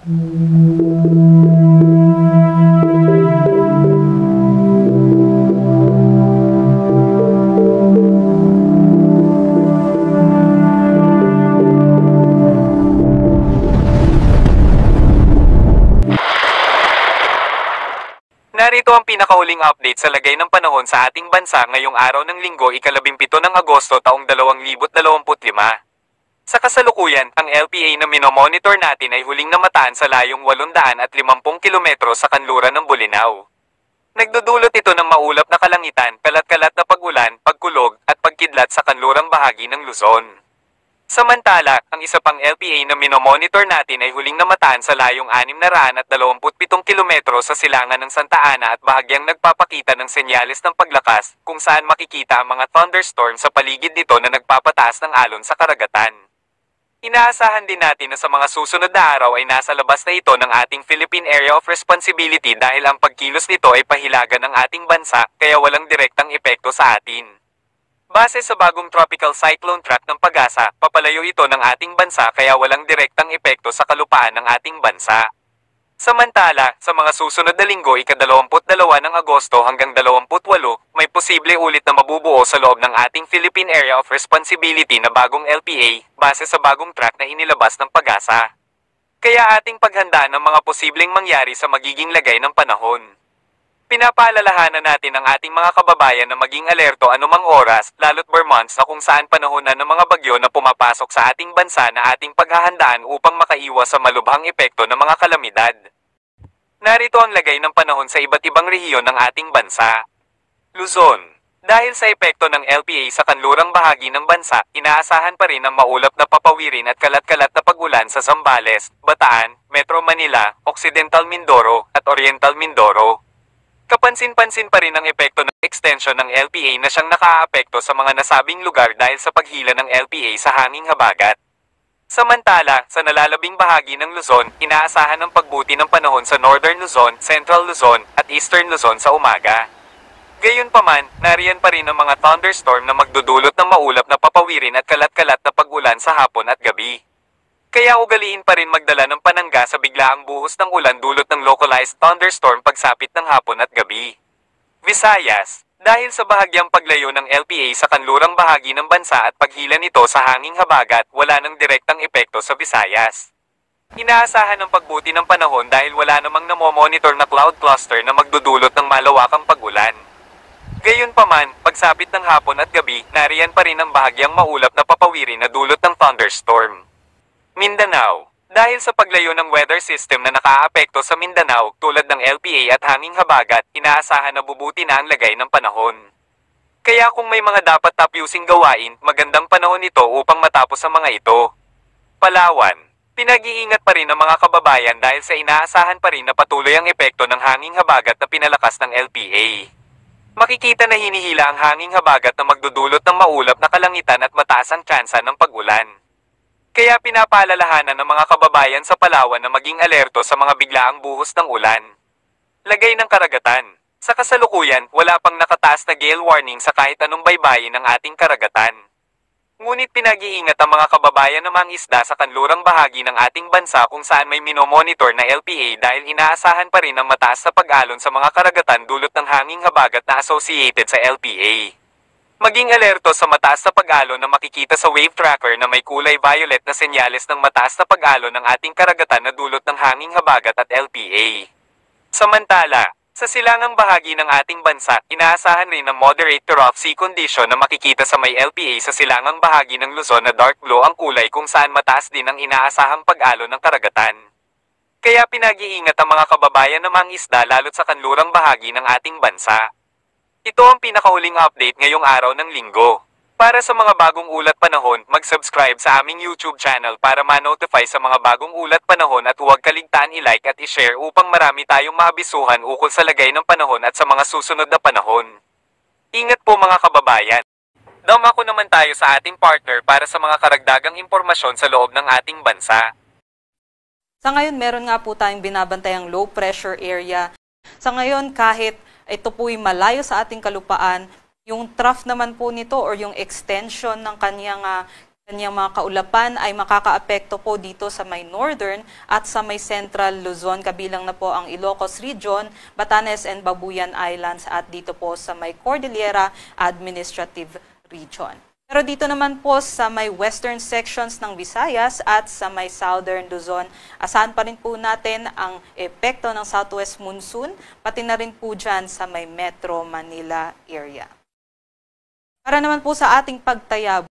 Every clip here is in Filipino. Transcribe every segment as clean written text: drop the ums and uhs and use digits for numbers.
Narito ang pinakahuling update sa lagay ng panahon sa ating bansa ngayong araw ng Linggo, ika-17 ng Agosto taong 2025. Sa kasalukuyan, ang LPA na minomonitor natin ay huling namataan sa layong 850 kilometro sa kanluran ng Bolinao. Nagdudulot ito ng maulap na kalangitan, kalat-kalat na pag-ulan, pagkulog, at pagkidlat sa kanlurang bahagi ng Luzon. Samantala, ang isa pang LPA na minomonitor natin ay huling namataan sa layong 627 kilometro sa silangan ng Santa Ana at bahagyang nagpapakita ng senyales ng paglakas, kung saan makikita ang mga thunderstorm sa paligid nito na nagpapataas ng alon sa karagatan. Inaasahan din natin na sa mga susunod na araw ay nasa labas na ito ng ating Philippine Area of Responsibility dahil ang pagkilos nito ay pahilagan ng ating bansa, kaya walang direktang epekto sa atin. Base sa bagong tropical cyclone track ng Pag-asa, papalayo ito ng ating bansa kaya walang direktang epekto sa kalupaan ng ating bansa. Samantala, sa mga susunod na linggo, ika-22 ng Agosto hanggang 28, may posible ulit na mabubuo sa loob ng ating Philippine Area of Responsibility na bagong LPA, base sa bagong track na inilabas ng Pag-asa. Kaya ating paghandaan ang mga posibleng mangyari sa magiging lagay ng panahon. Pinapaalalahanan natin ang ating mga kababayan na maging alerto anumang oras, lalo't Vermont na kung saan panahonan ng mga bagyo na pumapasok sa ating bansa na ating paghahandaan upang makaiwas sa malubhang epekto ng mga kalamidad. Narito ang lagay ng panahon sa iba't ibang rehiyon ng ating bansa. Luzon. Dahil sa epekto ng LPA sa kanlurang bahagi ng bansa, inaasahan pa rin ang maulap na papawirin at kalat-kalat na pag-ulan sa Zambales, Bataan, Metro Manila, Occidental Mindoro, at Oriental Mindoro. Kapansin-pansin pa rin ang epekto ng extension ng LPA na siyang nakaapekto sa mga nasabing lugar dahil sa paghila ng LPA sa hanging habagat. Samantala, sa nalalabing bahagi ng Luzon, inaasahan ang pagbuti ng panahon sa Northern Luzon, Central Luzon, at Eastern Luzon sa umaga. Gayunpaman, nariyan pa rin ang mga thunderstorm na magdudulot ng maulap na papawirin at kalat-kalat na pag-ulan sa hapon at gabi. Kaya ugaliin pa rin magdala ng panangga sa biglaang buhos ng ulan dulot ng localized thunderstorm pagsapit ng hapon at gabi. Visayas. Dahil sa bahagyang paglayo ng LPA sa kanlurang bahagi ng bansa at paghila nito sa hanging habagat, wala nang direktang epekto sa Visayas. Inaasahan ang pagbuti ng panahon dahil wala namang namomonitor na cloud cluster na magdudulot ng malawakang pag-ulan. Gayunpaman, pagsapit ng hapon at gabi, nariyan pa rin ang bahagyang maulap na papawirin na dulot ng thunderstorm. Mindanao. Dahil sa paglayo ng weather system na nakaapekto sa Mindanao tulad ng LPA at hanging habagat, inaasahan na bubuti na ang lagay ng panahon. Kaya kung may mga dapat tapusin gawain, magandang panahon ito upang matapos ang mga ito. Palawan. Pinag-iingat pa rin ang mga kababayan dahil sa inaasahan pa rin na patuloy ang epekto ng hanging habagat na pinalakas ng LPA. Makikita na hinihila ang hanging habagat na magdudulot ng maulap na kalangitan at mataas ang tsansa ng pag-ulan. Kaya pinapaalalahanan ng mga kababayan sa Palawan na maging alerto sa mga biglaang buhos ng ulan. Lagay ng karagatan. Sa kasalukuyan, wala pang nakataas na gale warning sa kahit anong baybayin ng ating karagatan. Ngunit pinag-iingat ang mga kababayan na mangisda sa kanlurang bahagi ng ating bansa kung saan may minomonitor na LPA dahil inaasahan pa rin ang mataas na pag-alon sa mga karagatan dulot ng hanging habagat na associated sa LPA. Maging alerto sa mataas na pag-alon na makikita sa wave tracker na may kulay violet na senyales ng mataas na pag-alon ng ating karagatan na dulot ng hanging habagat at LPA. Samantala, sa silangang bahagi ng ating bansa, inaasahan rin ang moderate to rough sea condition na makikita sa may LPA sa silangang bahagi ng Luzon na dark blue ang kulay kung saan mataas din ang inaasahang pag-alon ng karagatan. Kaya pinag-iingat ang mga kababayan na mangisda lalo't sa kanlurang bahagi ng ating bansa. Ito ang pinakahuling update ngayong araw ng Linggo. Para sa mga bagong ulat panahon, mag-subscribe sa aming YouTube channel para ma-notify sa mga bagong ulat panahon at huwag kaligtaan i-like at i-share upang marami tayong maabisuhan ukol sa lagay ng panahon at sa mga susunod na panahon. Ingat po mga kababayan. Dumako naman tayo sa ating partner para sa mga karagdagang impormasyon sa loob ng ating bansa. Sa ngayon, meron nga po tayong binabantayang low pressure area. Sa ngayon, kahit ito po'y malayo sa ating kalupaan, yung trough naman po nito or yung extension ng kanyang Kanyang mga kaulapan ay makakaapekto po dito sa may northern at sa may central Luzon, kabilang na po ang Ilocos Region, Batanes and Babuyan Islands at dito po sa may Cordillera Administrative Region. Pero dito naman po sa may western sections ng Visayas at sa may southern Luzon, asahan pa rin po natin ang epekto ng southwest monsoon, pati na rin po dyan sa may Metro Manila area. Para naman po sa ating pagtayab,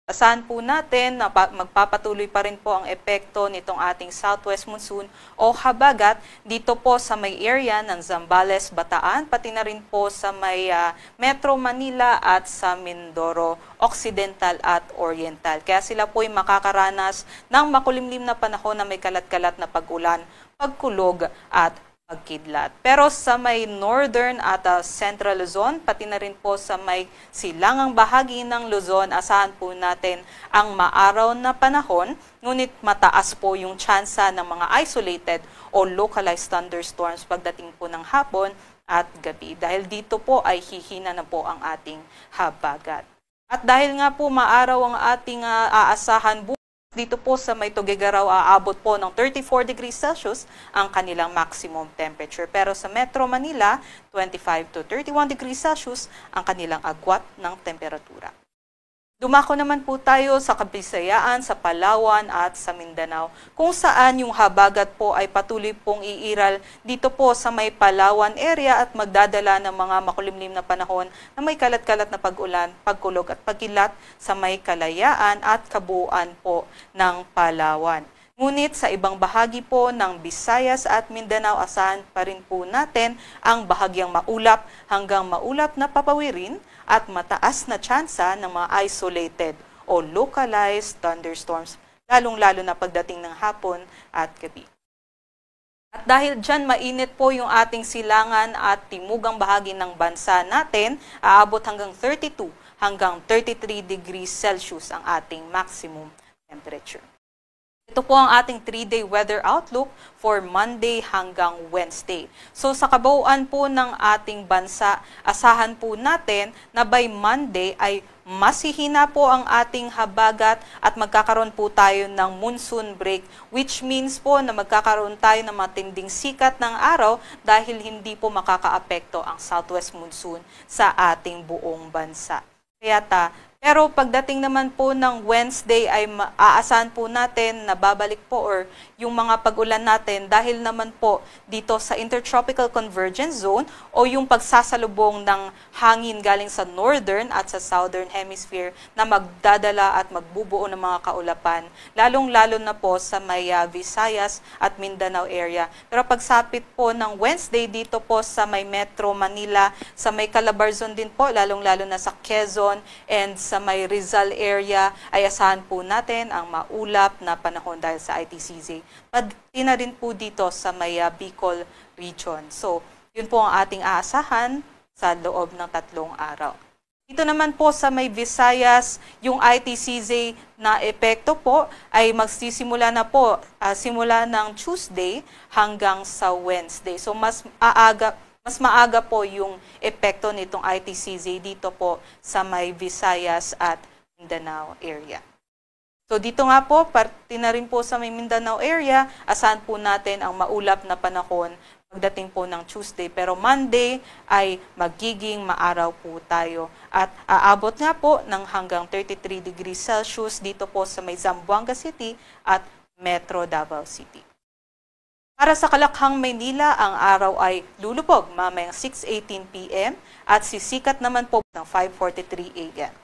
asahan po natin na magpapatuloy pa rin po ang epekto nitong ating southwest monsoon o habagat dito po sa may area ng Zambales, Bataan, pati na rin po sa may Metro Manila at sa Mindoro Occidental at Oriental. Kaya sila po ay makakaranas ng makulimlim na panahon na may kalat-kalat na pag-ulan, pagkulog at pagkidlat. Pero sa may northern at central Luzon, pati na rin po sa may silangang bahagi ng Luzon, asahan po natin ang maaraw na panahon, ngunit mataas po yung tsansa ng mga isolated o localized thunderstorms pagdating po ng hapon at gabi. Dahil dito po ay hihina na po ang ating habagat. At dahil nga po maaraw ang ating aasahan dito po sa may Tuguegarao, aabot po ng 34 degrees Celsius ang kanilang maximum temperature. Pero sa Metro Manila, 25 to 31 degrees Celsius ang kanilang agwat ng temperatura. Dumako naman po tayo sa Kabisayaan, sa Palawan at sa Mindanao, kung saan yung habagat po ay patuloy pong iiral dito po sa may Palawan area at magdadala ng mga makulimlim na panahon na may kalat-kalat na pag-ulan, pagkulog at pagkilat sa may Kalayaan at kabuuan po ng Palawan. Ngunit sa ibang bahagi po ng Visayas at Mindanao, asahan pa rin po natin ang bahagyang maulap hanggang maulap na papawirin at mataas na tsansa ng mga isolated o localized thunderstorms, lalong-lalo na pagdating ng hapon at gabi. At dahil dyan mainit po yung ating silangan at timugang bahagi ng bansa natin, aabot hanggang 32 hanggang 33 degrees Celsius ang ating maximum temperature. Ito po ang ating 3-day weather outlook for Monday hanggang Wednesday. So sa kabuuan po ng ating bansa, asahan po natin na by Monday ay mas hihina po ang ating habagat at magkakaroon po tayo ng monsoon break, which means po na magkakaroon tayo ng matinding sikat ng araw dahil hindi po makakaapekto ang southwest monsoon sa ating buong bansa. Pero pagdating naman po ng Wednesday ay aasahan po natin na babalik po or yung mga pag-ulan natin dahil naman po dito sa Intertropical Convergence Zone o yung pagsasalubong ng hangin galing sa northern at sa southern hemisphere na magdadala at magbubuo ng mga kaulapan, lalong-lalo na po sa may Visayas at Mindanao area. Pero pagsapit po ng Wednesday dito po sa may Metro Manila, sa may Calabarzon din po, lalong-lalo na sa Quezon and sa may Rizal area ay asahan po natin ang maulap na panahon dahil sa ITCZ. Pati na rin po dito sa may Bicol region. So, yun po ang ating aasahan sa loob ng 3 araw. Dito naman po sa may Visayas, yung ITCZ na epekto po ay magsisimula na po simula ng Tuesday hanggang sa Wednesday. So, mas maaga po yung epekto nitong ITCZ dito po sa may Visayas at Mindanao area. So dito nga po, parte na rin po sa may Mindanao area, asahan po natin ang maulap na panahon pagdating po ng Tuesday. Pero Monday ay magiging maaraw po tayo. At aabot nga po ng hanggang 33 degrees Celsius dito po sa may Zamboanga City at Metro Davao City. Para sa Kalakhang, Maynila, ang araw ay lulubog mamayang 6:18 p.m. at sisikat naman po ng 5:43 a.m.